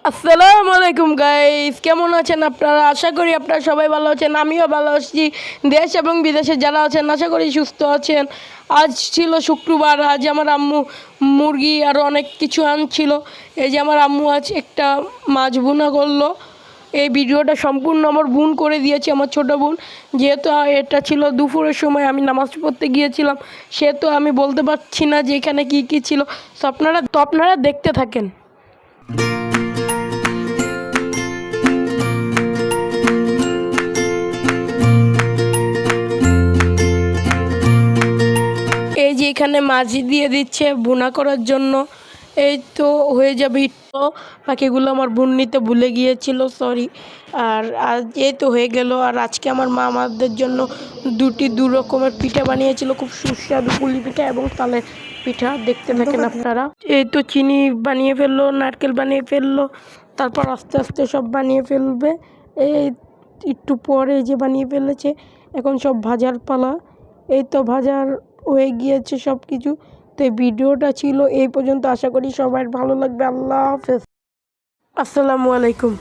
আসসালামু আলাইকুম গাইস, কেমন আছেন আপনারা? আশা করি আপনারা সবাই ভালো আছেন। আমিও ভালো আছি। দেশ এবং বিদেশে যারা আছেন আশা করি সুস্থ আছেন। আজ ছিল শুক্রবার। আজ আমার আম্মু মুরগি আর অনেক কিছু আনছিল। এই যে আমার আম্মু আজ একটা মাছ ভুনা করলো। এই ভিডিওটা সম্পূর্ণ আমার বোন করে দিয়েছে, আমার ছোটো বোন। যেহেতু এটা ছিল দুপুরের সময়, আমি নামাজ পড়তে গিয়েছিলাম, সেহেতু আমি বলতে পারছি না যে এখানে কী কী ছিল। তো আপনারা দেখতে থাকেন। এই যে এখানে মাঝি দিয়ে দিচ্ছে ভুনা করার জন্য। এই তো হয়ে যাবে একটু। বাকিগুলো আমার বোন নিতে ভুলে গিয়েছিল, সরি। আর আজ এই তো হয়ে গেল। আর আজকে আমার মা আমাদের জন্য দু রকমের পিঠা বানিয়েছিল, খুব সুস্বাদু পুলি পিঠা এবং তালের পিঠা। দেখতে থাকেন আপনারা। এই তো চিনি বানিয়ে ফেললো, নারকেল বানিয়ে ফেললো, তারপর আস্তে আস্তে সব বানিয়ে ফেলবে। এই একটু পরে যে বানিয়ে ফেলেছে, এখন সব ভাজার পালা। এই তো ভাজার হয়ে গিয়েছে সব কিছু। তো এই ভিডিওটা ছিল এই পর্যন্ত। আশা করি সবার ভালো লাগবে। আল্লাহ হাফেজ, আসসালামু আলাইকুম।